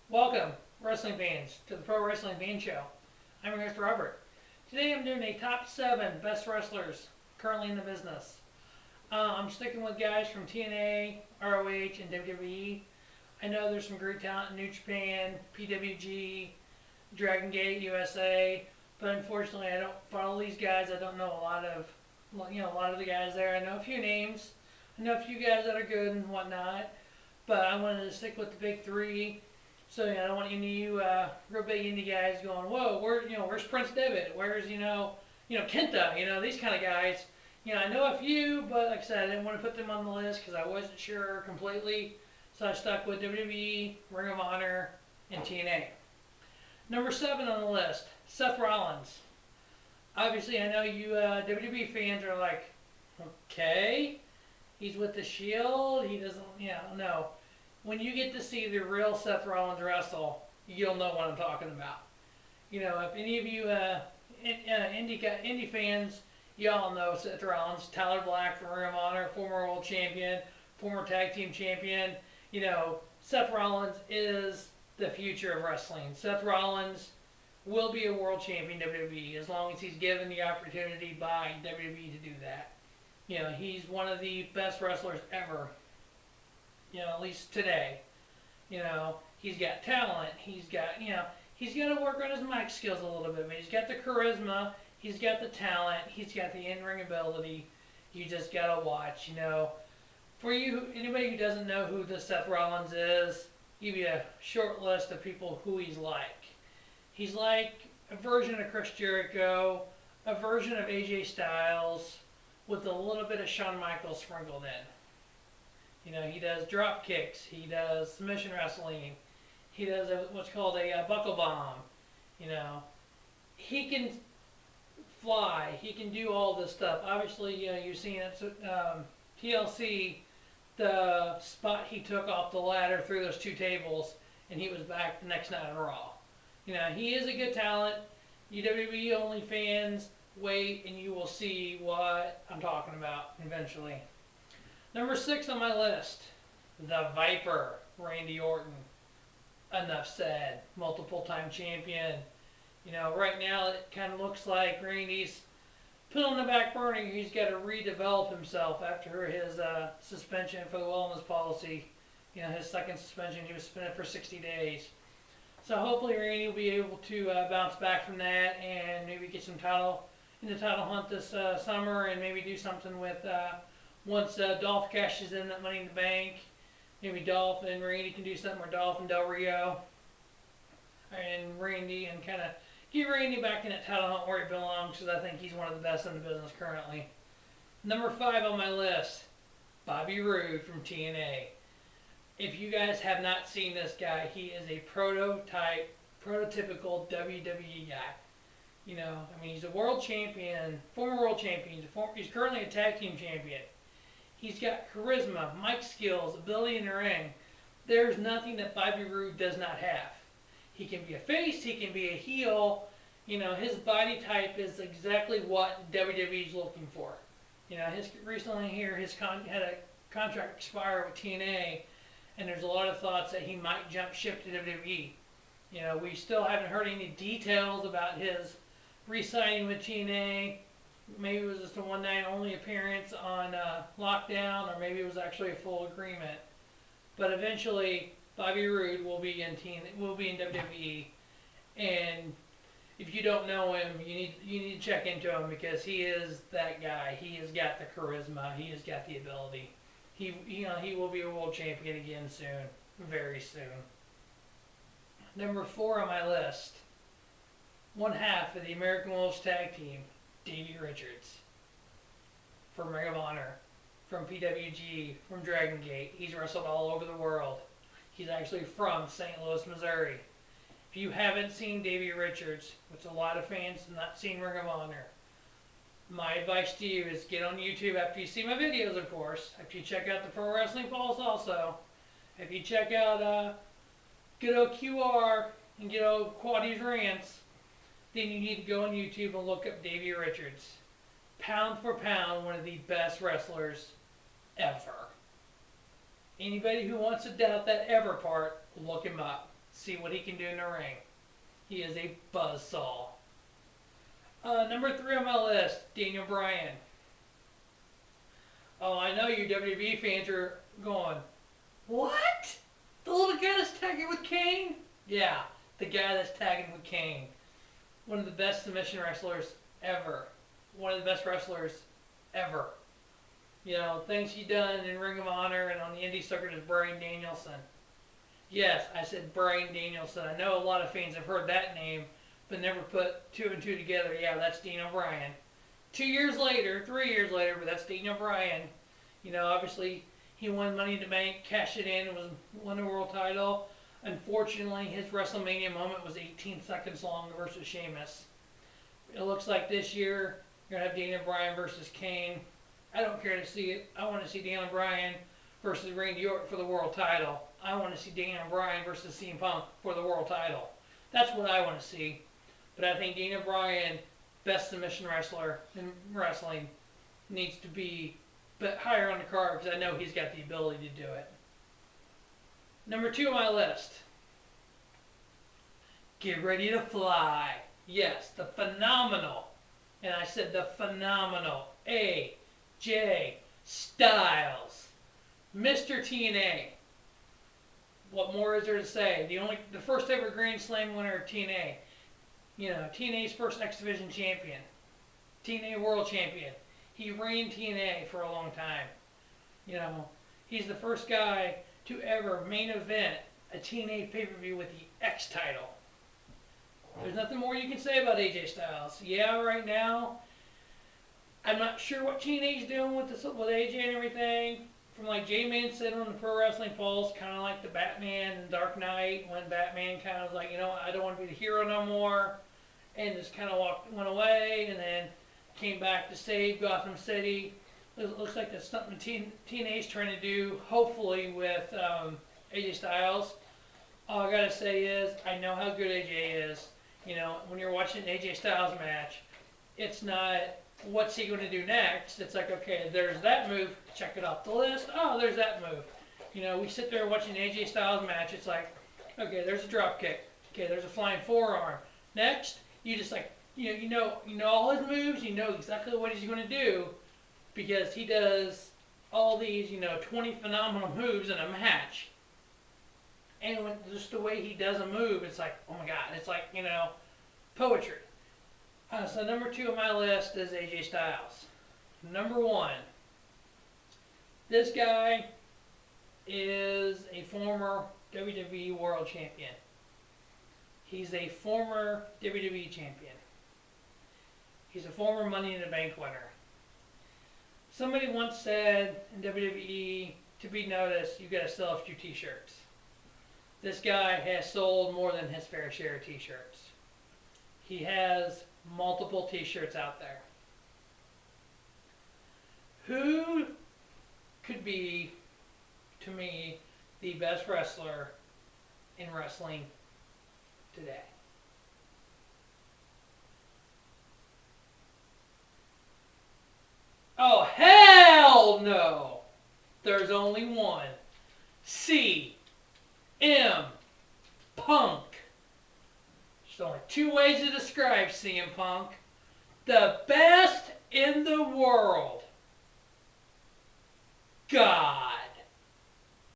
Welcome, wrestling fans, to the Pro Wrestling Fan Show. I'm your host, Robert. Today I'm doing a top 7 best wrestlers currently in the business. I'm sticking with guys from TNA, ROH, and WWE. I know there's some great talent in New Japan, PWG, Dragon Gate, USA, but unfortunately I don't follow these guys. I don't know a lot of the guys there. I know a few names. I know a few guys that are good and whatnot, but I wanted to stick with the big three. So I don't want any of you real big indie guys going, whoa, where's Prince Devitt? Where's Kenta? These kind of guys. I know a few, but like I said, I didn't want to put them on the list because I wasn't sure completely. So I stuck with WWE, Ring of Honor, and TNA. Number 7 on the list, Seth Rollins. Obviously, I know you WWE fans are like, okay, he's with the Shield. He doesn't, no. When you get to see the real Seth Rollins wrestle, you'll know what I'm talking about. If any of you indie fans, y'all know Seth Rollins, Tyler Black from Ring of Honor, former world champion, former tag team champion. Seth Rollins is the future of wrestling. Seth Rollins will be a world champion in WWE as long as he's given the opportunity by WWE to do that. He's one of the best wrestlers ever. At least today. He's got talent. He's got to work on his mic skills a little bit, but he's got the charisma. He's got the talent. He's got the in-ring ability. You just got to watch. For you, anybody who doesn't know who this Seth Rollins is, give you a short list of people who he's like. He's like a version of Chris Jericho, a version of AJ Styles, with a little bit of Shawn Michaels sprinkled in. He does drop kicks. He does submission wrestling. He does what's called a buckle bomb. He can fly. He can do all this stuff. Obviously, you've seen it. TLC, the spot he took off the ladder through those 2 tables, and he was back the next night on Raw. He is a good talent. WWE only fans, wait and you will see what I'm talking about eventually. Number 6 on my list, the Viper, Randy Orton. Enough said. Multiple-time champion. Right now it kind of looks like Randy's put on the back burner. He's got to redevelop himself after his suspension for the wellness policy. His second suspension, he was suspended for 60 days. So hopefully Randy will be able to bounce back from that and maybe get some title in the title hunt this summer and maybe do something with... Once Dolph cashes in that Money in the Bank, maybe Dolph and Randy can do something, or Dolph and Del Rio and Randy, and kind of get Randy back in that title hunt where he belongs, because I think he's one of the best in the business currently. Number 5 on my list, Bobby Roode from TNA. If you guys have not seen this guy, he is a prototypical WWE guy. He's a world champion, former world champion. He's currently a tag team champion. He's got charisma, mic skills, ability in the ring. There's nothing that Bobby Roode does not have. He can be a face, he can be a heel. His body type is exactly what WWE is looking for. Recently here, had a contract expire with TNA, and there's a lot of thoughts that he might jump ship to WWE. We still haven't heard any details about his re-signing with TNA. Maybe it was just a one-night only appearance on Lockdown, or maybe it was actually a full agreement. But eventually, Bobby Roode will be in WWE, and if you don't know him, you need to check into him, because he is that guy. He has got the charisma. He has got the ability. He will be a world champion again soon, very soon. Number 4 on my list, one half of the American Wolves tag team, Davey Richards, from Ring of Honor, from PWG, from Dragon Gate. He's wrestled all over the world. He's actually from St. Louis, Missouri. If you haven't seen Davey Richards, which a lot of fans have not seen Ring of Honor, my advice to you is get on YouTube after you see my videos, of course. After you check out the Pro Wrestling Pulse also. If you check out good old QR and good old Quaddy's Rants, then you need to go on YouTube and look up Davey Richards. Pound for pound, one of the best wrestlers ever. Anybody who wants to doubt that ever part, look him up. See what he can do in the ring. He is a buzzsaw. Number 3 on my list, Daniel Bryan. Oh, I know you WWE fans are going, what? The little guy that's tagging with Kane? Yeah, the guy that's tagging with Kane. One of the best submission wrestlers ever. One of the best wrestlers ever. You know, things he done in Ring of Honor and on the indie circuit is Bryan Danielson. Yes, I said Bryan Danielson. I know a lot of fans have heard that name, but never put 2 and 2 together. Yeah, that's Daniel Bryan. 2 years later, 3 years later, but that's Daniel Bryan. You know, obviously, he won Money in the Bank, cashed it in, won the world title. Unfortunately, his WrestleMania moment was 18 seconds long versus Sheamus. It looks like this year, you're going to have Daniel Bryan versus Kane. I don't care to see it. I want to see Daniel Bryan versus Randy Orton for the world title. I want to see Daniel Bryan versus CM Punk for the world title. That's what I want to see. But I think Daniel Bryan, best submission wrestler in wrestling, needs to be higher on the card because I know he's got the ability to do it. Number 2 on my list. Get ready to fly. Yes, the phenomenal, and I said the phenomenal AJ Styles, Mr. TNA. What more is there to say? The first ever Grand Slam winner of TNA. You know, TNA's first X Division champion, TNA World Champion. He ran TNA for a long time. You know, he's the first guy to ever main event a TNA pay-per-view with the X title. There's nothing more you can say about AJ Styles. Yeah, right now, I'm not sure what TNA's doing with AJ and everything. From like J-Man said on the Pro Wrestling Pulse, kind of like the Batman and Dark Knight, when Batman kind of was like, you know, I don't want to be the hero no more, and just kind of went away, and then came back to save Gotham City. It looks like that's something TNA's trying to do, hopefully, with AJ Styles. All I gotta say is, I know how good AJ is. You know, when you're watching an AJ Styles match, it's not, what's he going to do next? It's like, okay, there's that move, check it off the list. Oh, there's that move. You know, we sit there watching an AJ Styles match, it's like, okay, there's a drop kick. Okay, there's a flying forearm. Next, you just like, you know all his moves, you know exactly what he's going to do, because he does all these, 20 phenomenal moves in a match. And when just the way he does a move, it's like, oh my God, it's like, poetry. So number 2 on my list is AJ Styles. Number 1, this guy is a former WWE World Champion. He's a former WWE Champion. He's a former Money in the Bank winner. Somebody once said in WWE, to be noticed, you gotta sell a few t-shirts. This guy has sold more than his fair share of t-shirts. He has multiple t-shirts out there. Who could be, to me, the best wrestler in wrestling today? Oh, hell no! There's only one. CM Punk. There's only 2 ways to describe CM Punk. The best in the world. God.